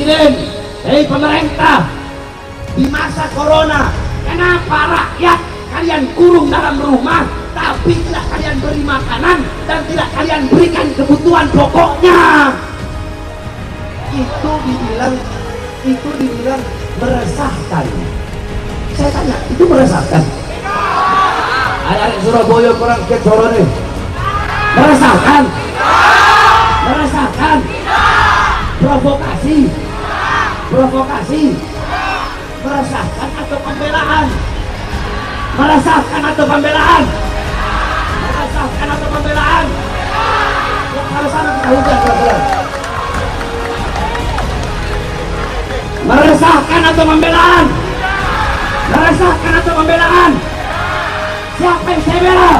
presiden, hei pemerintah, di masa corona, kenapa rakyat kalian kurung dalam rumah, tapi tidak kalian beri makanan dan tidak kalian berikan kebutuhan pokoknya? Itu dibilang meresahkan. Saya tanya, itu meresahkan? Anak-anak Surabaya kurang kecoro nih. Meresahkan? Meresahkan? Provokasi? Provokasi? Meresahkan atau pembelaan? Meresahkan atau pembelaan? Meresahkan atau pembelaan? Kalau sama kita hujan, saudara. Meresahkan atau pembelaan? Meresahkan atau pembelaan? Siapa yang saya bela?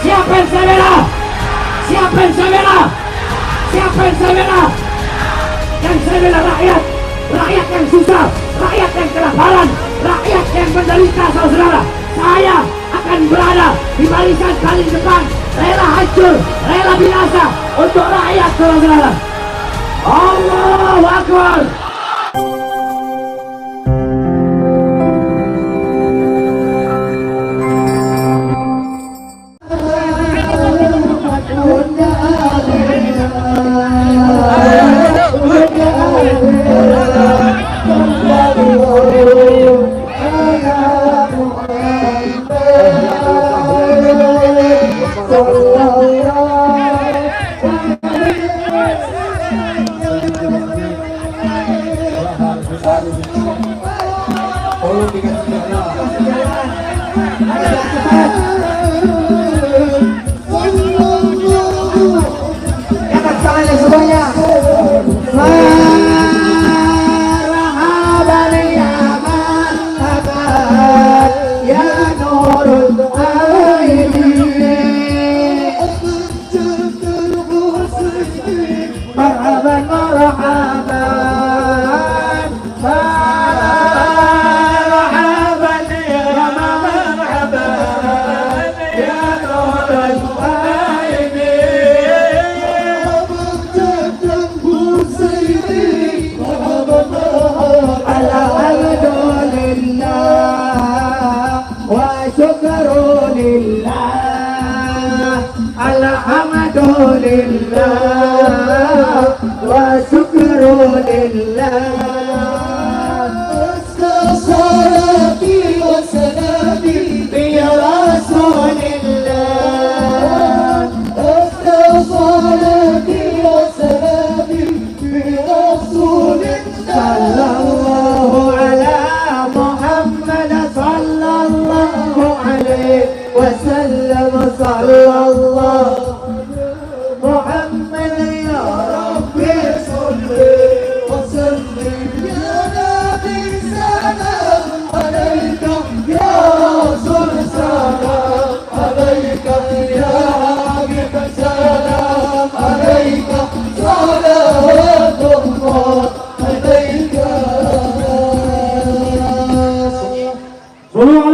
Siapa yang saya bela? Siapa yang saya bela? Siapa yang saya bela? Yang saya bela rakyat, rakyat yang susah, rakyat yang kelaparan, rakyat yang menderita, saudara. Saya akan berada di barisan paling depan, rela hancur, rela binasa untuk rakyat, saudara. Allahu Akbar.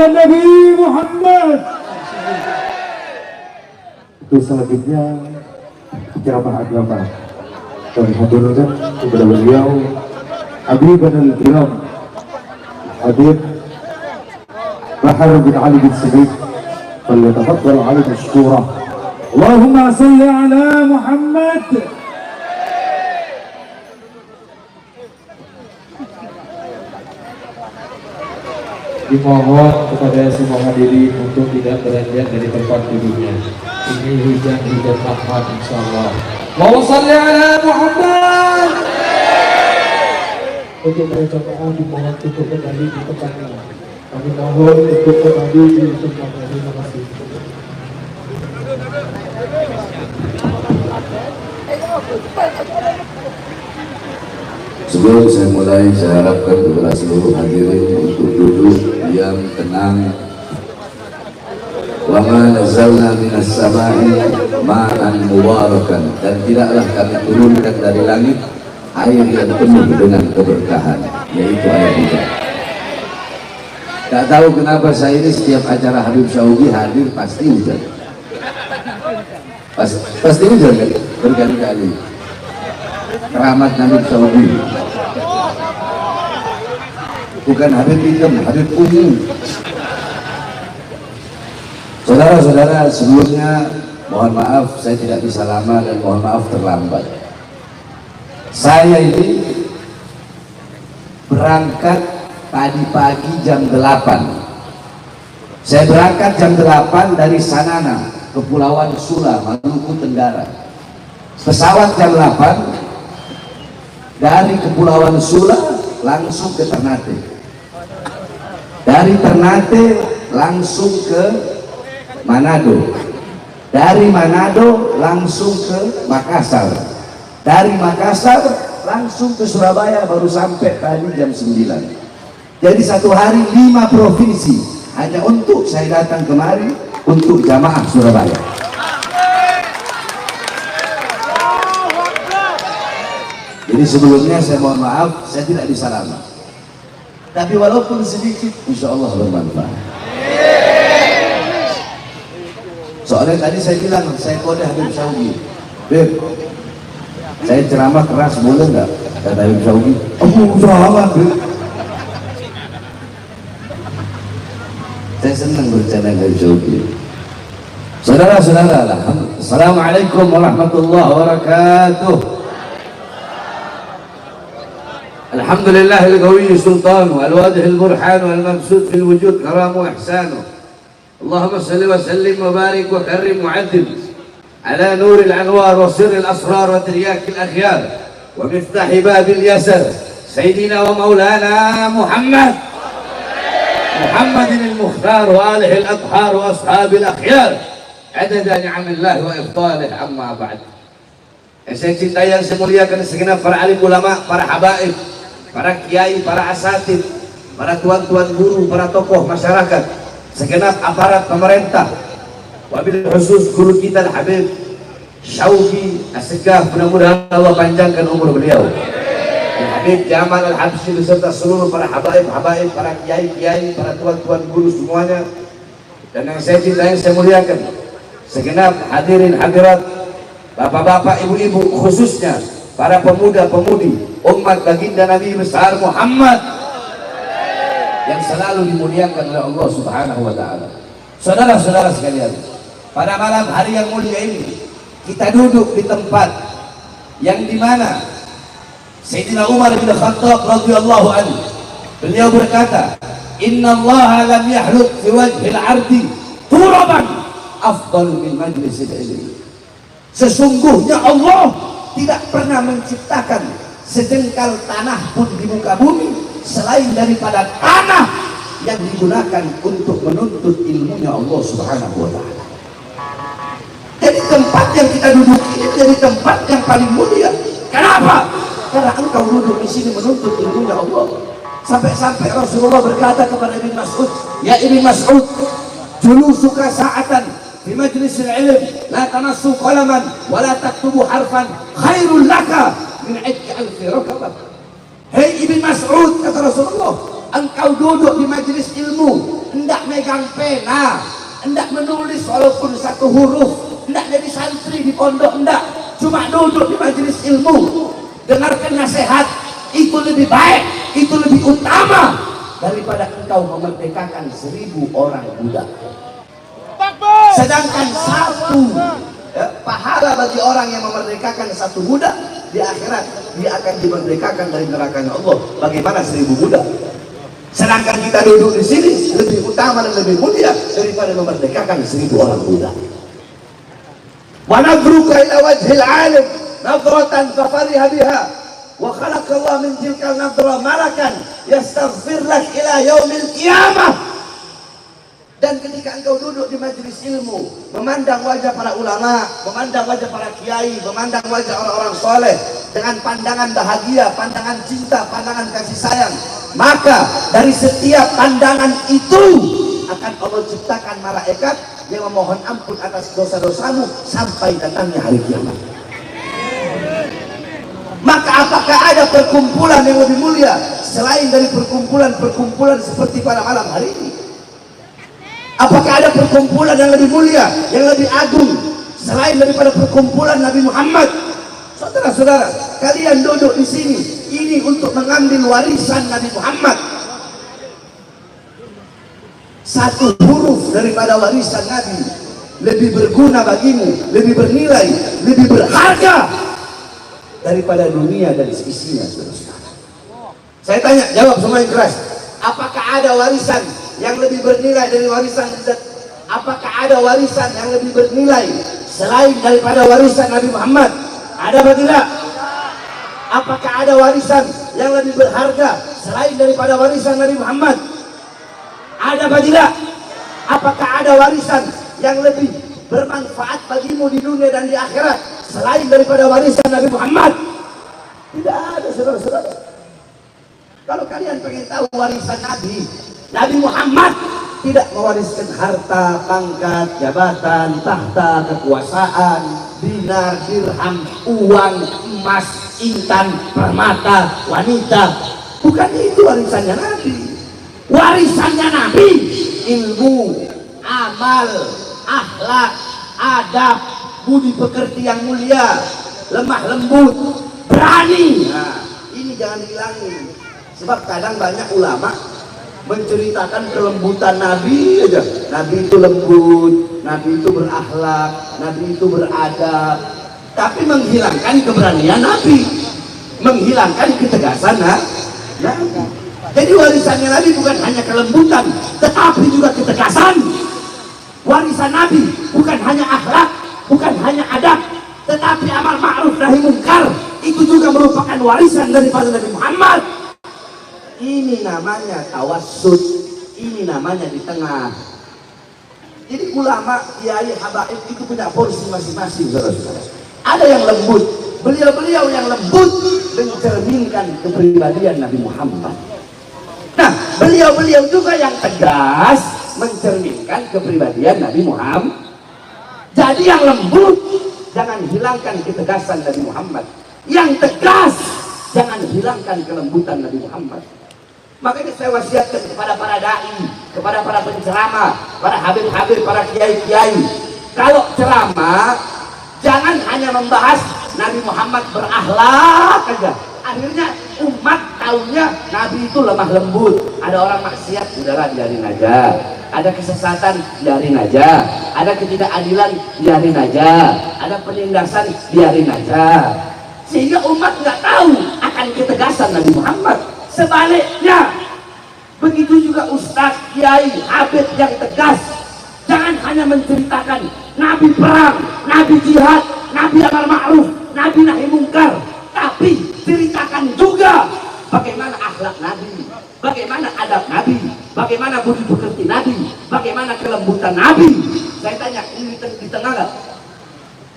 Nabi Muhammad. Itu selanjutnya ceramah agama kami haturkan kepada beliau Habib al-Kiram Habib Bahar bin Ali bin Siddiq. Falyatafaddal Ali mashkura. Allahumma salli ala Muhammad. Dimohon kepada semua hadirin untuk tidak beranjak dari tempat duduknya. Ini hujan-hujan rahmat insyaallah. Allahumma shalli ala Muhammad. Untuk berjamaah dimohon untuk kembali di tempatnya. Kami mohon untuk kembali di tempatnya. Terima kasih. Sebelum saya mulai, saya harapkan kepada seluruh hadirin untuk duduk diam, tenang. Wa ma nazzalna minas sama'i ma'an mubarakan, dan tidaklah kami turunkan dari langit air yang penuh dengan keberkahan, yaitu air hujan. Tak tahu kenapa saya ini setiap acara Habib Syaugi hadir pasti hujan. Pasti hujan kan? Berkali-kali. Keramat Nabi Syaugi. bukan Habib hitam, Habib ungu. Saudara-saudara, sebelumnya mohon maaf saya tidak bisa lama dan mohon maaf terlambat. Saya ini berangkat tadi pagi jam 8. Saya berangkat jam 8 dari Sanana, Kepulauan Sula, Maluku Tenggara. Pesawat jam 8 dari Kepulauan Sula langsung ke Ternate. Dari Ternate langsung ke Manado. Dari Manado langsung ke Makassar. Dari Makassar langsung ke Surabaya, baru sampai tadi jam 9. Jadi satu hari 5 provinsi hanya untuk saya datang kemari untuk jamaah Surabaya. Jadi sebelumnya saya mohon maaf, saya tidak bisa lama. Tapi walaupun sedikit, insya Allah bermanfaat. Soalnya tadi saya bilang, saya kode Habib Syaugi. Beb, saya ceramah keras boleh nggak? Kata Habib Syaugi. Oh, ceramah, Beb. Saya senang bercanda dengan Habib Syaugi. Saudara-saudara, Assalamualaikum warahmatullahi wabarakatuh. Alhamdulillahil qawiyyi sultanu wal wadhil burhan wal mabsut fil wujud karamu ihsanu. اللهم صل وسلم وبارك وكرم وعدل على نور الانوار وسر الاسرار وترياك الاخيار ومفتاح باب اليسر سيدنا ومولانا محمد المختار واله الاطهار واصحاب الاخيار عدد نعم الله وافضاله اما بعد. Saya cintai yang saya muliakan segenap para alim ulama, para habaib, para kiai, para asatid, para tuan-tuan guru, para tokoh masyarakat, segenap aparat pemerintah, wabil khusus guru kita Habib Syaugi As-Segaf, mudah-mudahan Allah panjangkan umur beliau, Habib Jamal Al-Habsyi beserta seluruh para habaib, para kiai, para tuan-tuan guru semuanya. Dan yang saya cintai, saya muliakan segenap hadirin hadirat, bapak-bapak, ibu-ibu, khususnya para pemuda-pemudi umat baginda Nabi besar Muhammad yang selalu dimuliakan oleh Allah Subhanahu wa ta'ala. Saudara-saudara sekalian, pada malam hari yang mulia ini kita duduk di tempat yang dimana Sayyidina Umar bin Khattab radhiyallahu anhu, beliau berkata, "Inna Allah lam yahluk fi wajhil ardi turaban afdal min majlisil ilmi." Sesungguhnya Allah tidak pernah menciptakan sejengkal tanah pun di muka bumi selain daripada tanah yang digunakan untuk menuntut ilmunya Allah Subhanahu wa ta'ala. Jadi tempat yang kita duduk ini menjadi tempat yang paling mulia. Kenapa? Karena engkau duduk di sini menuntut ilmunya Allah. Sampai-sampai Rasulullah berkata kepada Ibn Mas'ud, "Ya Ibn Mas'ud, julusuka sa'atan di majlisil ilm la tamassu qalaman wa la taktubu harfan khairul laka min idki alfi rakabah." Hei Ibn Mas'ud, kata Rasulullah, engkau duduk di majlis ilmu, hendak megang pena, hendak menulis walaupun satu huruf, hendak jadi santri di pondok, hendak cuma duduk di majlis ilmu, dengarkan nasihat, itu lebih baik, itu lebih utama daripada engkau memerdekakan 1000 orang budak. Sedangkan satu pahala bagi orang yang memerdekakan satu budak, di akhirat dia akan dimerdekakan dari nerakanya Allah. Bagaimana 1000 budak? Sedangkan kita duduk di sini lebih utama dan lebih mulia daripada memerdekakan 1000 orang budak. Wa nadruka ila wajhil alim nadratan fafariha biha wa khalaqallah min tilkal nadra malakan yastaghfir lak ila yaumil qiyamah. Dan ketika engkau duduk di majelis ilmu, memandang wajah para ulama, memandang wajah para kiai, memandang wajah orang-orang soleh dengan pandangan bahagia, pandangan cinta, pandangan kasih sayang, maka dari setiap pandangan itu akan Allah ciptakan malaikat yang memohon ampun atas dosa-dosamu sampai datangnya hari kiamat. Maka apakah ada perkumpulan yang lebih mulia selain dari perkumpulan-perkumpulan seperti pada malam hari ini? Apakah ada perkumpulan yang lebih mulia, yang lebih agung selain daripada perkumpulan Nabi Muhammad? Saudara-saudara, kalian duduk di sini ini untuk mengambil warisan Nabi Muhammad. Satu huruf daripada warisan Nabi lebih berguna bagimu, lebih bernilai, lebih berharga daripada dunia dan isinya. Saya tanya, jawab semua yang keras. Apakah ada warisan yang lebih bernilai dari warisan? Apakah ada warisan yang lebih bernilai selain daripada warisan Nabi Muhammad? Ada atau tidak? Apakah ada warisan yang lebih berharga selain daripada warisan Nabi Muhammad? Ada atau tidak? Apakah ada warisan yang lebih bermanfaat bagimu di dunia dan di akhirat selain daripada warisan Nabi Muhammad? Tidak ada, saudara-saudara. Kalau kalian pengen tahu warisan Nabi Muhammad tidak mewariskan harta, pangkat, jabatan, tahta, kekuasaan, dinar, dirham, uang, emas, intan, permata, wanita. Bukan itu warisannya Nabi. Warisannya Nabi ilmu, amal, akhlak, adab, budi pekerti yang mulia, lemah lembut, berani. Nah, ini jangan dihilangin. Sebab kadang banyak ulama menceritakan kelembutan Nabi aja. Nabi itu lembut, Nabi itu berakhlak, Nabi itu beradab, tapi menghilangkan keberanian Nabi, menghilangkan ketegasan Nabi. Jadi warisannya Nabi bukan hanya kelembutan, tetapi juga ketegasan. Warisan Nabi bukan hanya akhlak, bukan hanya adab, tetapi amal ma'ruf nahi munkar. Itu juga merupakan warisan daripada Nabi Muhammad. Ini namanya tawassut, ini namanya di tengah. Jadi ulama, kiai, habaib itu punya porsi masing-masing, saudara-saudara. Ada yang lembut, beliau-beliau yang lembut mencerminkan kepribadian Nabi Muhammad. Nah, beliau-beliau juga yang tegas mencerminkan kepribadian Nabi Muhammad. Jadi yang lembut, jangan hilangkan ketegasan Nabi Muhammad. Yang tegas, jangan hilangkan kelembutan Nabi Muhammad. Makanya saya wasiatkan kepada para dai, kepada para penceramah, para habib-habib, para kiai-kiai. Kalau ceramah, jangan hanya membahas Nabi Muhammad berakhlak aja. Akhirnya umat taunya Nabi itu lemah lembut. Ada orang maksiat, udahlah biarin aja. Ada kesesatan, biarin aja. Ada ketidakadilan, biarin aja. Ada penindasan, biarin aja. Sehingga umat nggak tahu akan ketegasan Nabi Muhammad. Sebaliknya, begitu juga ustadz, kiai, habib yang tegas. Jangan hanya menceritakan Nabi perang, Nabi jihad, Nabi amar ma'ruf, Nabi nahi mungkar, tapi ceritakan juga bagaimana akhlak Nabi, bagaimana adab Nabi, bagaimana budi pekerti Nabi, bagaimana kelembutan Nabi. Saya tanya, ini di tengah nggak?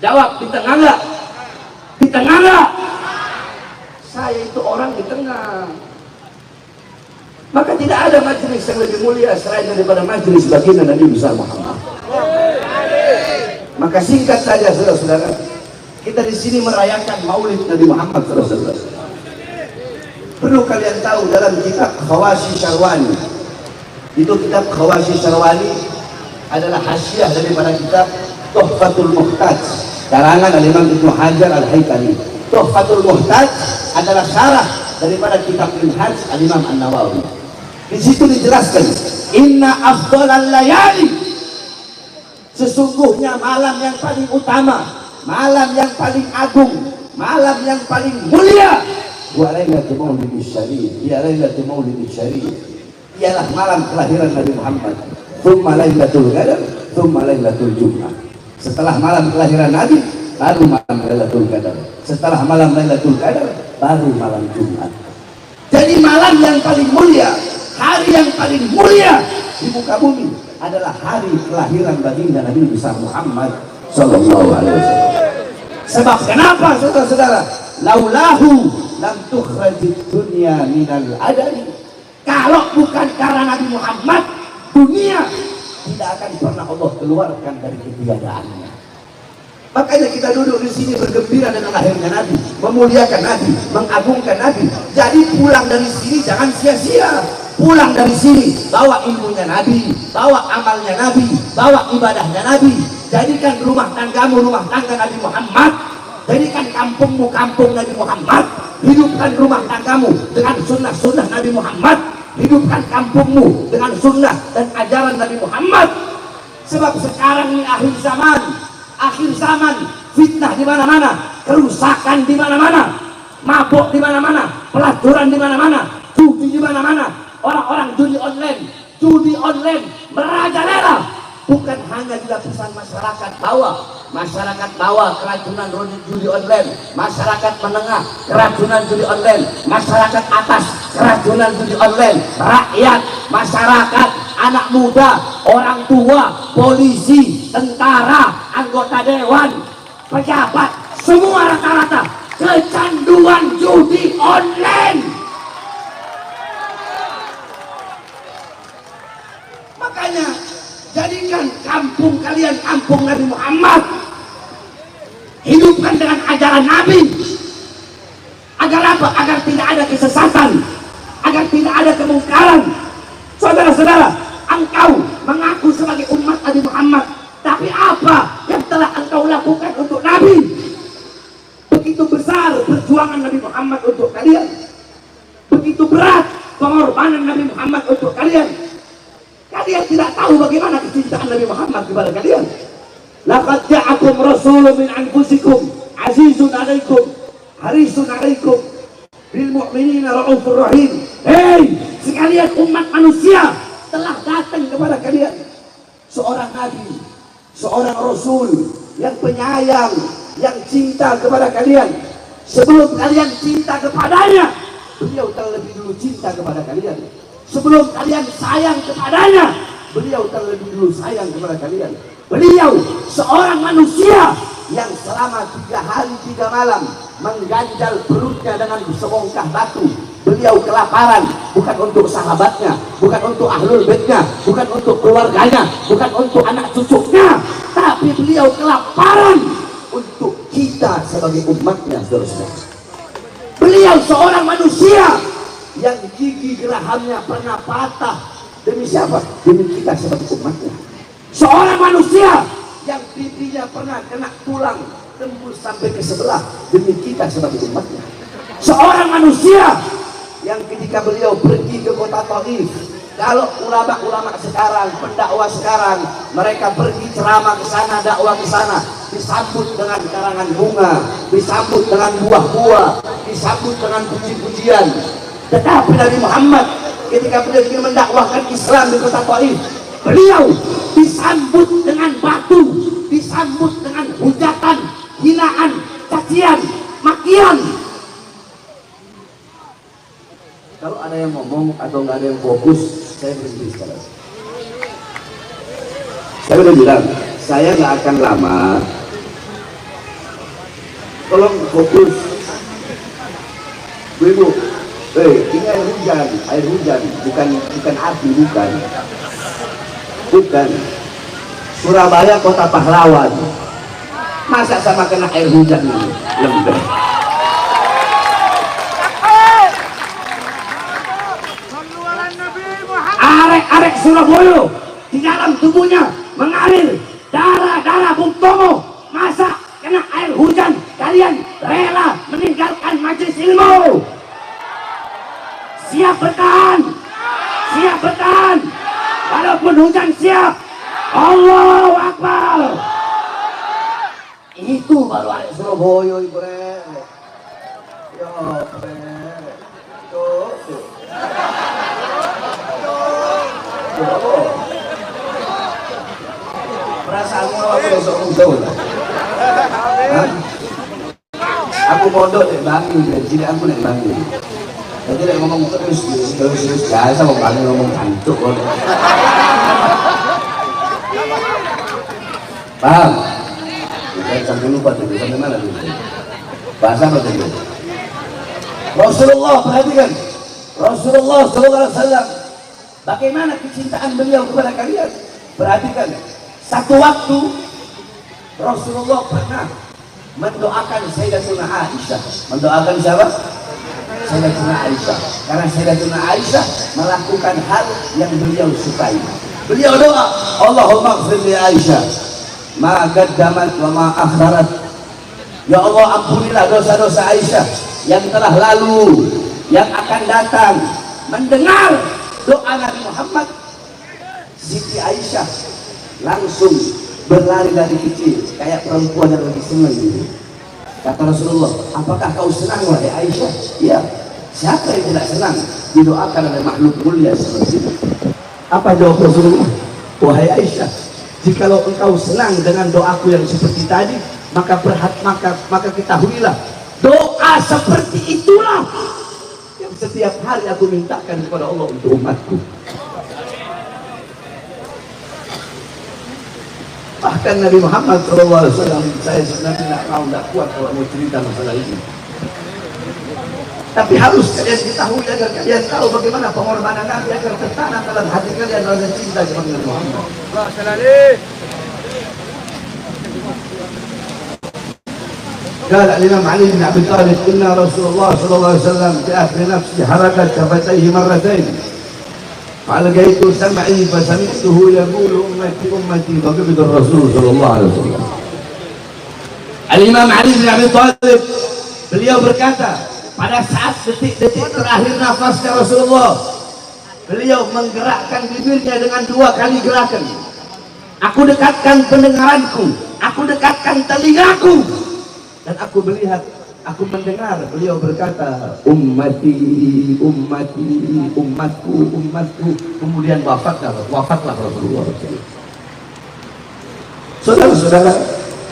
Jawab, di tengah nggak? Di tengah nggak? Saya itu orang di tengah. Maka tidak ada majelis yang lebih mulia selain daripada majelis baginda Nabi besar Muhammad. Maka singkat saja, saudara-saudara, kita di sini merayakan Maulid Nabi Muhammad, saudara-saudara. Perlu kalian tahu dalam kitab Khawashi Syarwani, itu kitab Khawashi Syarwani adalah hasyiah daripada kitab Tuhfatul Muhtaj karangan Imam Ibnu Hajar Al-Haytami. Tuhfatul Muhtaj adalah syarah daripada kitab Minhaj Al-Imam An-Nawawi. Di situ dijelaskan, inna afdhalal layali, sesungguhnya malam yang paling utama, malam yang paling agung, malam yang paling mulia, wa lailatul maulidis syarif, ya lailatul maulidis syarif, ialah malam kelahiran Nabi Muhammad. Tsumma lailatul qadar, tsumma lailatul jum'ah. Setelah malam kelahiran Nabi, baru malam Lailatul Qadar. Setelah malam Lailatul Qadar, baru malam Jumat. Jadi malam yang paling mulia, hari yang paling mulia di muka bumi adalah hari kelahiran baginda Nabi besar Muhammad sallallahu alaihi wasallam. Sebab kenapa, saudara-saudara? Laulahu lam tukhrajid dunya minal adami. Kalau bukan karena Nabi Muhammad, dunia tidak akan pernah Allah keluarkan dari ketiadaannya. Makanya kita duduk di sini bergembira dengan lahirnya Nabi, memuliakan Nabi, mengagungkan Nabi. Jadi pulang dari sini jangan sia-sia. Pulang dari sini bawa ilmunya Nabi, bawa amalnya Nabi, bawa ibadahnya Nabi. Jadikan rumah tanggamu rumah tangga Nabi Muhammad. Jadikan kampungmu kampung Nabi Muhammad. Hidupkan rumah tanggamu dengan sunnah-sunnah Nabi Muhammad. hidupkan kampungmu dengan sunnah dan ajaran Nabi Muhammad. Sebab sekarang ini akhir zaman, fitnah di mana-mana, kerusakan di mana-mana, mabuk di mana-mana, pelacuran di mana-mana, judi di mana-mana, orang-orang judi online merajalela. Bukan hanya di lapisan masyarakat bawah keracunan judi online, masyarakat menengah keracunan judi online, masyarakat atas keracunan judi online, rakyat, masyarakat, anak muda, orang tua, polisi, tentara, anggota dewan, pejabat, semua rata-rata kecanduan judi online. Makanya jadikan kampung kalian kampung Nabi Muhammad. Hidupkan dengan ajaran Nabi. Agar apa? Agar tidak ada kesesatan, agar tidak ada kemungkaran. Saudara-saudara, engkau mengaku sebagai umat Nabi Muhammad, tapi apa yang telah engkau lakukan untuk Nabi? Begitu besar perjuangan Nabi Muhammad untuk kalian, begitu berat pengorbanan Nabi Muhammad untuk kalian. Kalian tidak tahu bagaimana kecintaan Nabi Muhammad kepada kalian. Laqad ja'akum rasulun min anfusikum azizun 'alaikum harisun 'alaikum bil mu'minina raufur rahim. Hei sekalian umat manusia, telah datang kepada kalian seorang nabi, seorang rasul yang penyayang, yang cinta kepada kalian. Sebelum kalian cinta kepadanya, beliau terlebih dulu cinta kepada kalian. Sebelum kalian sayang kepadanya, beliau terlebih dulu sayang kepada kalian. Beliau seorang manusia yang selama 3 hari 3 malam mengganjal perutnya dengan sebongkah batu. Beliau kelaparan, bukan untuk sahabatnya, bukan untuk ahlul baitnya, bukan untuk keluarganya, bukan untuk anak cucunya, tapi beliau kelaparan untuk kita sebagai umatnya, saudara-saudara. Beliau seorang manusia yang gigi gerahamnya pernah patah. Demi siapa? Demi kita sebagai umatnya. Seorang manusia yang pipinya pernah kena tulang tembus sampai ke sebelah. Demi kita sebagai umatnya. Seorang manusia yang ketika beliau pergi ke kota Taif, kalau ulama-ulama sekarang, pendakwah sekarang, mereka pergi ceramah ke sana, dakwah ke sana, disambut dengan karangan bunga, disambut dengan buah-buah, disambut dengan puji-pujian. Tetapi Nabi Muhammad ketika beliau ingin mendakwahkan Islam di kota Taif, beliau disambut dengan batu, disambut dengan hujatan, hinaan, cacian, makian. Kalau ada yang ngomong atau nggak ada yang fokus, saya berhenti sekarang. Saya udah bilang, saya nggak akan lama. Tolong fokus. Bu, ini air hujan, bukan api, bukan. Surabaya kota pahlawan, masa sama kena air hujan ini, lembek. Arek-arek Surabaya di dalam tubuhnya mengalir darah Bung Tomo, masa kena air hujan kalian rela meninggalkan majelis ilmu? Siap bertahan, walaupun hujan siap. Allahu Akbar. Itu baru arek Surabaya ibu rek. Yo rek. Tuh. Perasaanmu apa besok muncul? Aku pondok deh bangun, jadi aku nih bangun. Jadi dia ngomong terus biasa mau kali ngomong cancuk. Paham? Kita sampai lupa dulu, sampai mana dulu? Bahasa apa dulu? Rasulullah, perhatikan. Rasulullah SAW, bagaimana kecintaan beliau kepada kalian? Perhatikan. Satu waktu Rasulullah pernah mendoakan Sayyidatuna Aisyah. Mendoakan siapa? Sayyidatuna Aisyah. Karena Sayyidatuna Aisyah melakukan hal yang beliau sukai. Beliau doa, Allahumma ighfir li Aisyah ma qaddamat wa ma akharat. Ya Allah, ampunilah dosa-dosa Aisyah yang telah lalu, yang akan datang. Mendengar doa Nabi Muhammad, Siti Aisyah langsung berlari dari kecil kayak perempuan yang lagi senang gitu. Kata Rasulullah, apakah kau senang wahai Aisyah? Ya, siapa yang tidak senang didoakan oleh makhluk mulia seperti itu? Apa jawab Rasulullah? Wahai Aisyah, jikalau engkau senang dengan doaku yang seperti tadi, maka maka ketahuilah, doa seperti itulah yang setiap hari aku mintakan kepada Allah untuk umatku. Bahkan Nabi Muhammad SAW, saya sebenarnya tidak kuat kalau mau cerita masalah ini. Tapi harus kalian ketahui agar kalian tahu bagaimana pengorbanan Nabi agar tertanam dalam hati kalian rasa cinta kepada Nabi Muhammad. قال الإمام علي بن أبي طالب إن رسول الله صلى الله عليه وسلم في آخر نفسه حركت شفتيه مرتين فألقيت سمعي فسمعته يقول أمتي أمتي فقبض الرسول صلى الله عليه وسلم. Al-Imam Ali bin Abi Thalib beliau berkata, pada saat detik-detik terakhir nafasnya Rasulullah, beliau menggerakkan bibirnya dengan 2 kali gerakan. Aku dekatkan pendengaranku, aku dekatkan telingaku, dan aku melihat, aku mendengar beliau berkata, ummati, ummati, umatku, umatku. Kemudian wafatlah Rasulullah. Saudara-saudara,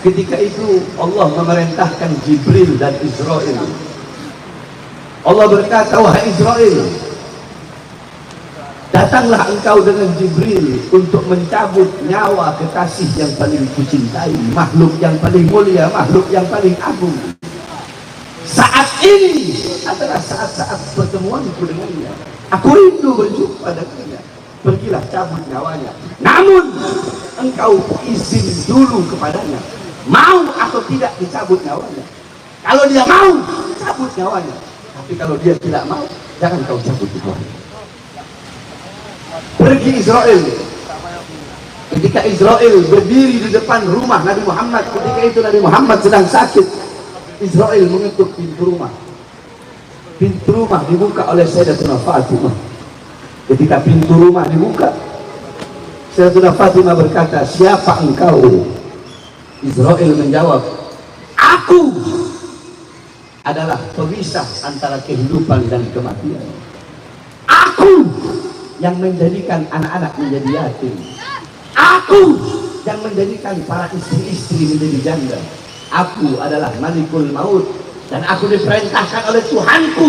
ketika itu Allah memerintahkan Jibril dan Israel. Allah berkata, wahai Israel, datanglah engkau dengan Jibril untuk mencabut nyawa kekasih yang paling kucintai, makhluk yang paling mulia, makhluk yang paling agung. Saat ini adalah saat-saat pertemuanku dengannya. Aku rindu berjumpa dengannya. Pergilah cabut nyawanya. Namun engkau izin dulu kepadanya, mau atau tidak dicabut nyawanya. Kalau dia mau, cabut nyawanya. Tapi kalau dia tidak mau, jangan kau cabut nyawanya. Pergi Israel. Ketika Israel berdiri di depan rumah Nabi Muhammad, ketika itu Nabi Muhammad sedang sakit, Israel mengetuk pintu rumah. Pintu rumah dibuka oleh Sayyidatuna Fatimah. Ketika pintu rumah dibuka, Sayyidatuna Fatimah berkata, siapa engkau? Israel menjawab, aku adalah pemisah antara kehidupan dan kematian. Aku yang menjadikan anak-anak menjadi yatim. Aku yang menjadikan para istri-istri menjadi janda. Aku adalah Malikul Maut, dan aku diperintahkan oleh Tuhanku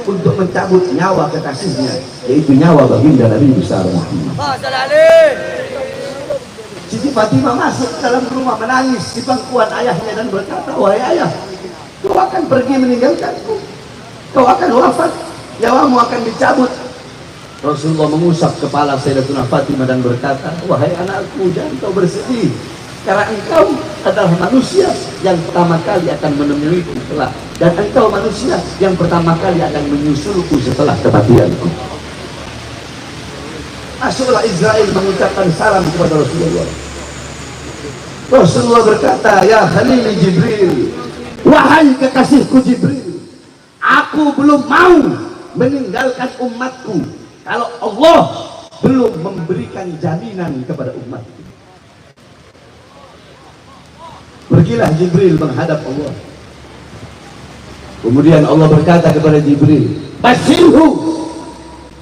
untuk mencabut nyawa kekasihnya, yaitu nyawa baginda Nabi besar Muhammad. Siti Fatimah masuk ke dalam rumah menangis di pangkuan ayahnya dan berkata, wahai ayah, kau akan pergi meninggalkanku, kau akan wafat, nyawamu akan dicabut. Rasulullah mengusap kepala Sayyidatuna Fatimah dan berkata, wahai anakku, jangan kau bersedih, karena engkau adalah manusia yang pertama kali akan menemuiku kelak, dan engkau manusia yang pertama kali akan menyusulku setelah kematianku. Masuklah Israel mengucapkan salam kepada Rasulullah. Rasulullah berkata, ya Khalil Jibril, wahai kekasihku Jibril, aku belum mau meninggalkan umatku kalau Allah belum memberikan jaminan kepada umatku. Pergilah Jibril menghadap Allah. Kemudian Allah berkata kepada Jibril, Bashirhu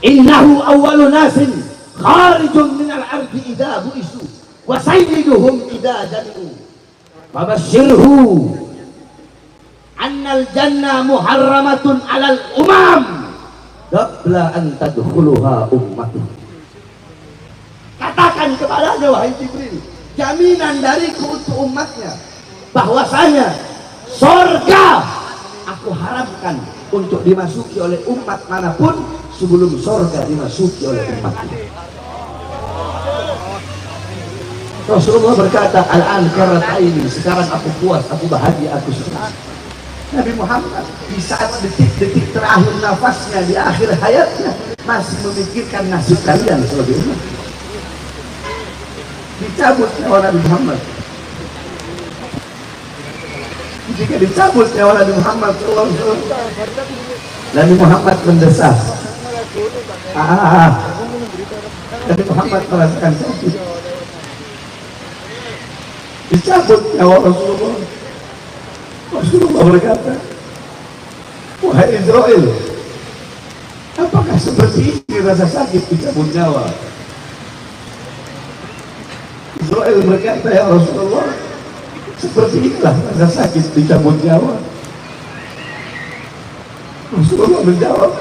innahu awwalu nasin kharijun minal ardi idha bu'isu wa sayyiduhum idha jami'u. Fabashirhu annal jannah muharramatun alal umam qabla an tadkhuluha ummatuh. Katakan kepadanya, wahai Jibril, jaminan dariku untuk umatnya, bahwasanya sorga aku haramkan untuk dimasuki oleh umat manapun sebelum sorga dimasuki oleh umatnya. Rasulullah berkata, al-an karataini, sekarang aku puas, aku bahagia, aku senang. Nabi Muhammad di saat detik-detik terakhir nafasnya di akhir hayatnya masih memikirkan nasib kalian sebagai umat. Dicabut nyawa Nabi Muhammad. Jika dicabut nyawa Nabi Muhammad, Nabi Muhammad mendesah, Nabi Muhammad merasakan sakit. Dicabut nyawa Rasulullah. Rasulullah berkata, wahai Israel, apakah seperti ini rasa sakit dicabut nyawa? Israel berkata, ya Rasulullah, seperti inilah rasa sakit dicabut nyawa. Rasulullah menjawab,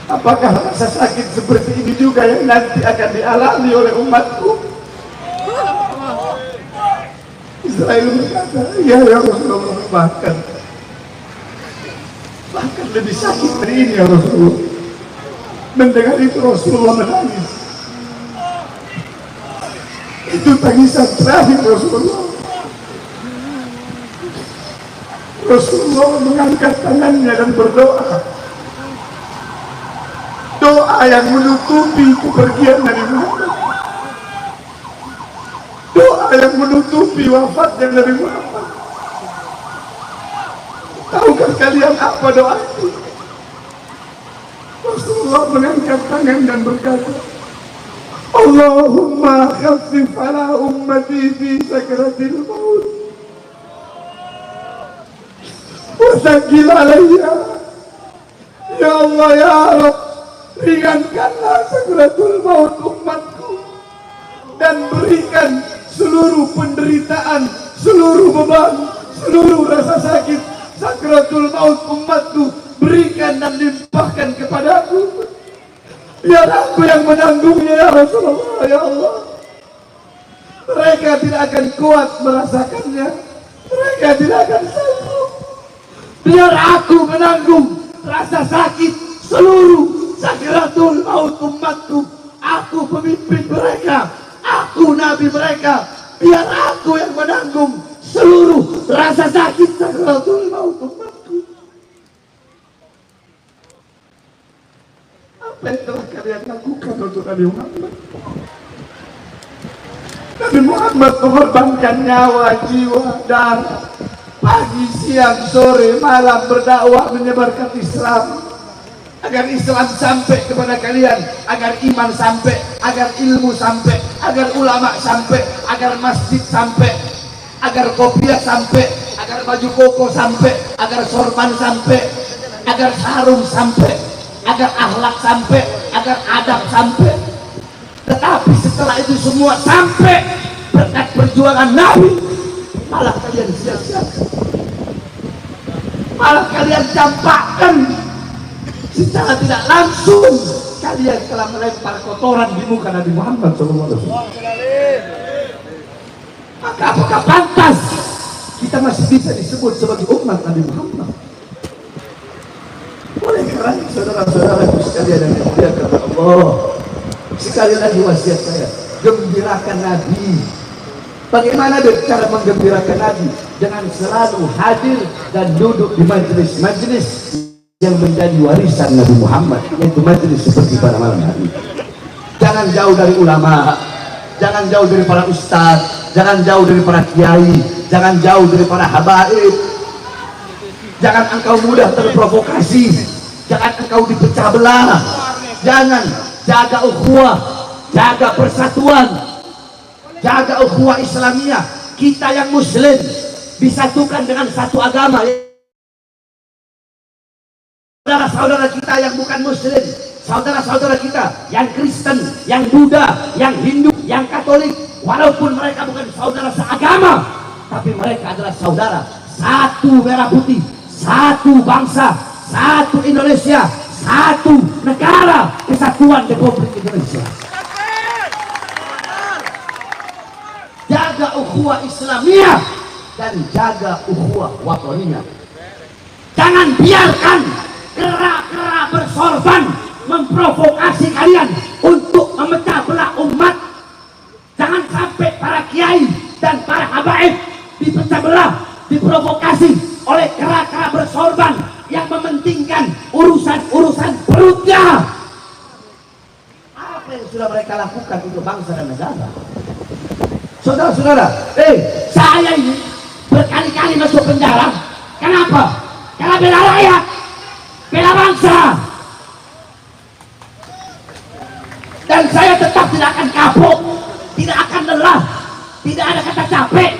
apakah rasa sakit seperti ini juga yang nanti akan dialami oleh umatku? Israel berkata, ya Rasulullah, bahkan lebih sakit dari ini ya Rasulullah. Mendengar itu Rasulullah menangis. Itu tangisan terakhir Rasulullah. Rasulullah mengangkat tangannya dan berdoa. Doa yang menutupi kepergian Nabi Muhammad. Doa yang menutupi wafatnya Nabi Muhammad. Tahukah kalian apa doa itu? Rasulullah mengangkat tangan dan berkata, Allahumma khaffif ala ummati fi sakratil maut wa thaqil alayya. Ya Allah, ya Rabb, ringankanlah sakratul maut umatku dan berikan seluruh penderitaan, seluruh beban, seluruh rasa sakit sakratul maut umatku, berikan dan limpahkan kepadaku. Biar aku yang menanggungnya ya Rasulullah, ya Allah. Mereka tidak akan kuat merasakannya, mereka tidak akan sanggup. Biar aku menanggung rasa sakit seluruh sakratul maut umatku. Aku pemimpin mereka, aku nabi mereka. Biar aku yang menanggung seluruh rasa sakit sakratul maut umatku. Apa yang telah kalian lakukan untuk Nabi Muhammad? Nabi Muhammad mengorbankan nyawa, jiwa, darah, pagi, siang, sore, malam berdakwah menyebarkan Islam, agar Islam sampai kepada kalian, agar iman sampai, agar ilmu sampai, agar ulama sampai, agar masjid sampai, agar kopiah sampai, agar baju koko sampai, agar sorban sampai, agar sarung sampai, agar akhlak sampai, agar adab sampai. Tetapi setelah itu semua sampai berkat perjuangan Nabi, malah kalian sia-siakan, malah kalian campakkan. Secara tidak langsung kalian telah melempar kotoran di muka Nabi Muhammad SAW. Maka apakah pantas kita masih bisa disebut sebagai umat Nabi Muhammad? Oleh karena saudara-saudara sekalian yang dimuliakan Allah, sekali lagi wasiat saya, gembirakan Nabi. Bagaimana cara menggembirakan Nabi? Dengan selalu hadir dan duduk di majelis-majelis yang menjadi warisan Nabi Muhammad, yaitu majelis seperti pada malam hari. Jangan jauh dari ulama, jangan jauh dari para ustadz, jangan jauh dari para kiai, jangan jauh dari para habaib. Jangan engkau mudah terprovokasi, jangan engkau dipecah belah. Jangan, jaga ukhuwah, jaga persatuan, jaga ukhuwah Islamiyah. Kita yang muslim disatukan dengan satu agama. Saudara-saudara kita yang bukan muslim, saudara-saudara kita yang Kristen, yang Buddha, yang Hindu, yang Katolik, walaupun mereka bukan saudara seagama, tapi mereka adalah saudara. Satu merah putih, satu bangsa, satu Indonesia, satu negara kesatuan Republik Indonesia. Jaga ukhuwah Islamiyah dan jaga ukhuwah watoniyah. Jangan biarkan kera-kera bersorban memprovokasi kalian untuk memecah belah umat. Jangan sampai para kiai dan para habaib dipecah belah, diprovokasi oleh kera-kera bersorban yang mementingkan urusan-urusan perutnya. Apa yang sudah mereka lakukan untuk bangsa dan negara? Saudara-saudara, saya ini berkali-kali masuk penjara. Kenapa? Karena bela rakyat, bela bangsa. tidak akan kapok, tidak akan lelah, tidak ada kata capek.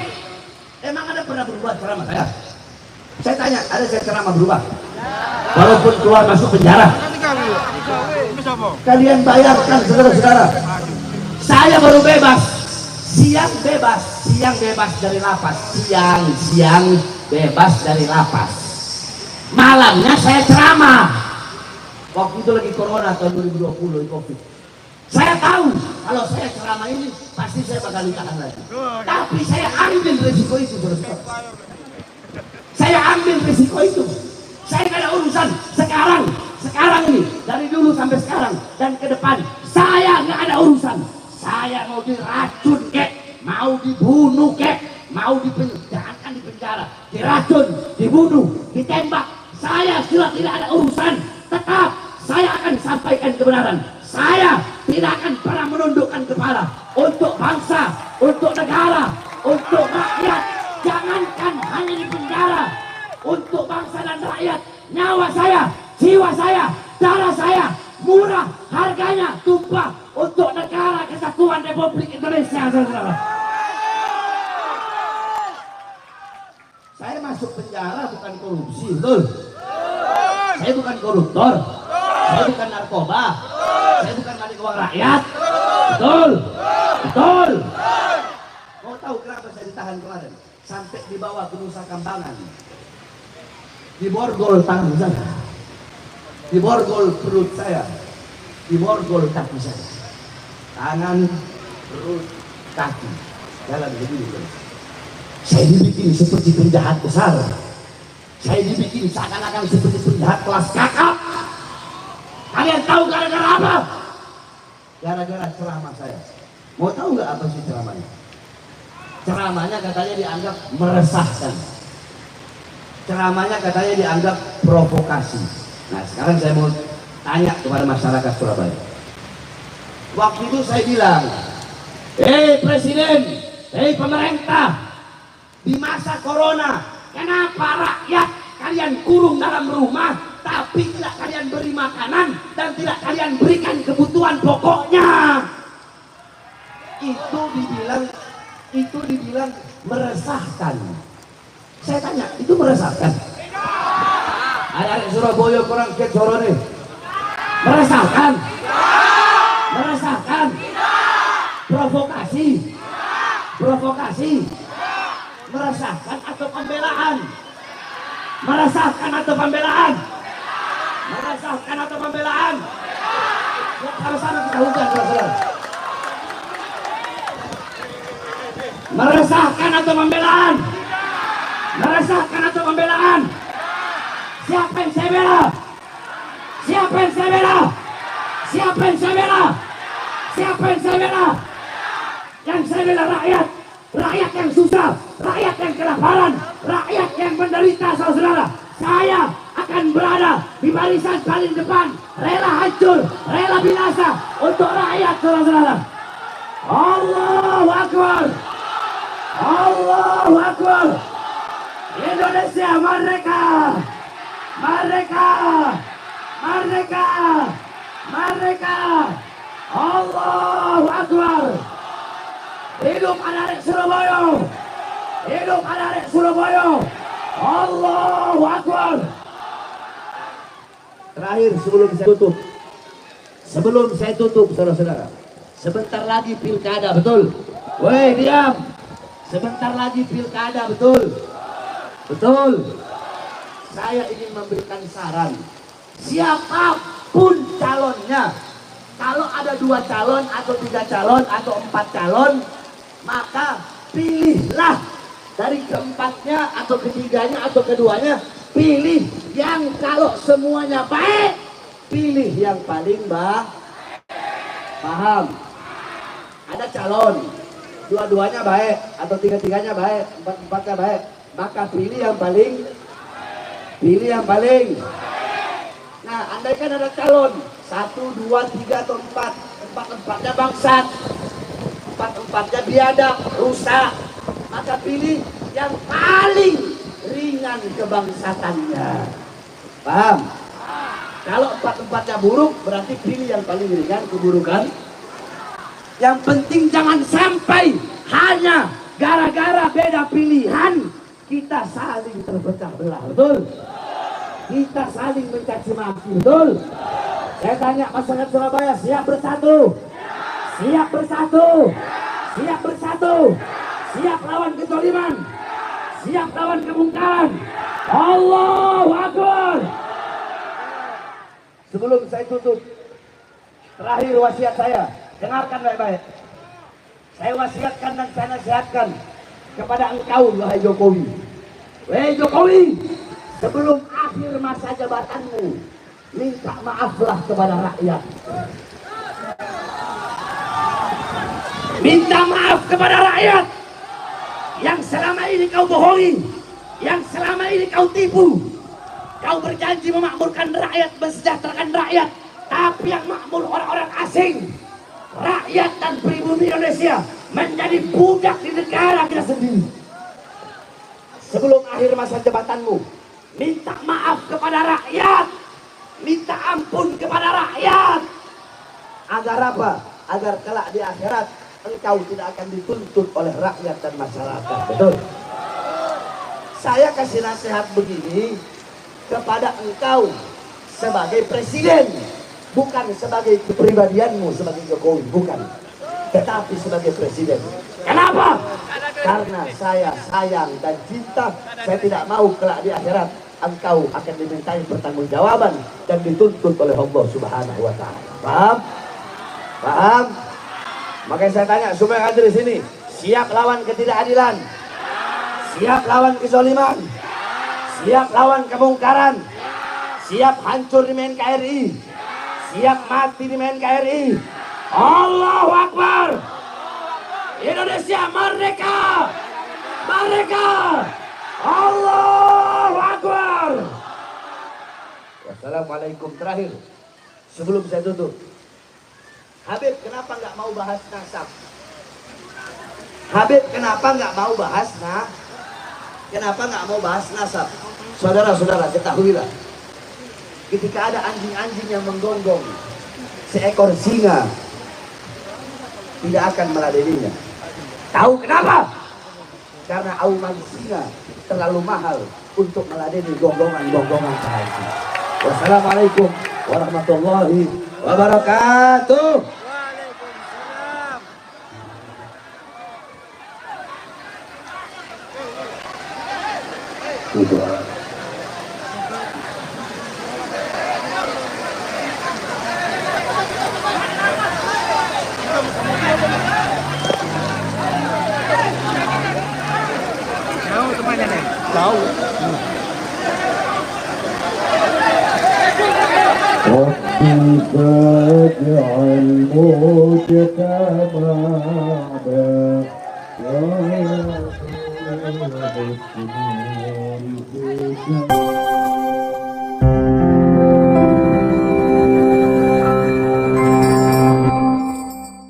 Emang ada pernah berubah ceramah saya? Saya tanya, ada saya ceramah berubah? Walaupun keluar masuk penjara. Kalian bayarkan saudara-saudara. Saya baru bebas. Siang bebas dari lapas. Siang bebas dari lapas. Malamnya saya ceramah. Waktu itu lagi corona tahun 2020 Covid. Saya tahu kalau saya ceramah ini pasti saya bakal ditahan lagi. Tapi saya ambil resiko itu, saudara. Saya ambil resiko itu. Saya nggak ada urusan sekarang ini, dari dulu sampai sekarang dan ke depan. Saya nggak ada urusan. Saya mau diracun kek, mau dibunuh kek, mau jangan di penjara, diracun, dibunuh, ditembak. Saya sudah tidak ada urusan. Tetap saya akan sampaikan kebenaran. Saya tidak akan pernah menundukkan kepala untuk bangsa, untuk negara, untuk rakyat. Jangankan hanya di penjara, untuk bangsa dan rakyat. Nyawa saya, jiwa saya, darah saya murah harganya, tumpah untuk negara kesatuan Republik Indonesia, saudara. Saya masuk penjara bukan korupsi, betul? Saya bukan koruptor, saya bukan narkoba, saya bukan maling uang rakyat, betul? Betul. Mau tahu kenapa saya ditahan kemarin? Sampai dibawa ke Nusa Kambangan, diborgol tangan saya, diborgol perut saya, diborgol kaki saya, tangan, perut, kaki, jalan begini. Saya dibikin seperti penjahat besar. Saya dibikin seakan-akan seperti penjahat kelas kakap. Kalian tahu gara-gara apa? Gara-gara ceramah saya. Mau tahu nggak apa sih ceramahnya? Ceramahnya katanya dianggap meresahkan. Ceramahnya katanya dianggap provokasi. Nah sekarang saya mau tanya kepada masyarakat Surabaya. Waktu itu saya bilang, Presiden, pemerintah, di masa corona, kenapa rakyat kalian kurung dalam rumah, tapi tidak kalian beri makanan dan tidak kalian berikan kebutuhan pokoknya? Itu dibilang meresahkan. Saya tanya, itu meresahkan? Ada Surabaya kurang kecorone. Meresahkan? Meresahkan? Provokasi? Provokasi? Meresahkan atau pembelaan? Meresahkan atau pembelaan? Meresahkan atau pembelaan? Sama-sama kita hujan, saudara. Meresahkan atau pembelaan? Meresahkan atau pembelaan? Siapa yang saya bela? Siapa yang saya bela? Siapa yang saya bela? Siapa yang saya bela? Yang saya bela rakyat. Rakyat yang susah, rakyat yang kelaparan, rakyat yang menderita, saudara. Saya akan berada di barisan paling depan, rela hancur, rela binasa untuk rakyat, saudara. Allahu Akbar, Allahu Akbar. Indonesia merdeka, merdeka, merdeka, merdeka. Allahu Akbar. Hidup anak-anak Surabaya, hidup anak-anak Surabaya. Allahu Akbar. Terakhir sebelum saya tutup, saudara-saudara, sebentar lagi pilkada, betul? Woi, diam. Sebentar lagi pilkada, betul? Betul. Saya ingin memberikan saran, siapapun calonnya, kalau ada 2 calon atau 3 calon atau 4 calon, maka pilihlah dari keempatnya atau ketiganya atau keduanya. Pilih yang kalau semuanya baik, pilih yang paling paham. Ada calon, dua-duanya baik atau tiga-tiganya baik, empat-empatnya baik, maka pilih yang paling. Nah, andaikan ada calon 1, 2, 3 atau 4, empat-empatnya bangsat, empat-empatnya biadab, rusak, maka pilih yang paling ringan kebangsatannya. Paham? Kalau empat-empatnya buruk, berarti pilih yang paling ringan keburukan. Yang penting jangan sampai hanya gara-gara beda pilihan kita saling terpecah belah, betul? Kita saling mencaci maki, betul? Saya tanya masyarakat Surabaya, siap bersatu? Siap bersatu? Siap bersatu? Siap lawan kezaliman? Siap lawan kemungkaran? Allahu Akbar! Sebelum saya tutup, terakhir wasiat saya, dengarkan baik-baik. Saya wasiatkan dan saya nasihatkan kepada engkau, wahai Jokowi. Wahai Jokowi, sebelum akhir masa jabatanmu, minta maaflah kepada rakyat. Minta maaf kepada rakyat yang selama ini kau bohongi, yang selama ini kau tipu. Kau berjanji memakmurkan rakyat, mensejahterakan rakyat, tapi yang makmur orang-orang asing. Rakyat dan pribumi Indonesia menjadi budak di negara kita sendiri. Sebelum akhir masa jabatanmu, minta maaf kepada rakyat, minta ampun kepada rakyat. Agar apa? Agar kelak di akhirat engkau tidak akan dituntut oleh rakyat dan masyarakat. Betul? Saya kasih nasihat begini kepada engkau sebagai presiden, bukan sebagai kepribadianmu sebagai Jokowi, bukan, tetapi sebagai presiden. Kenapa? Karena saya sayang dan cinta. Saya tidak mau kelak di akhirat engkau akan dimintai pertanggungjawaban dan dituntut oleh Allah Subhanahu wa Ta'ala. Paham? Paham? Makanya saya tanya supaya hadir di sini, siap lawan ketidakadilan, siap lawan kezaliman, siap lawan kemungkaran, siap hancur di NKRI, siap mati di NKRI. Allahu Akbar! Indonesia merdeka! Merdeka! Allahu Akbar! Wassalamualaikum. Terakhir, sebelum saya tutup, Habib kenapa nggak mau bahas nasab? Habib kenapa nggak mau bahas Kenapa nggak mau bahas nasab? Saudara-saudara, ketahuilah, ketika ada anjing-anjing yang menggonggong seekor singa, tidak akan meladeninya. Tahu kenapa? Karena auman singa terlalu mahal untuk meladeni gonggongan-gonggongan anjing. Wassalamualaikum warahmatullahi wabarakatuh. ربي فاجعل موتك معنا يا رب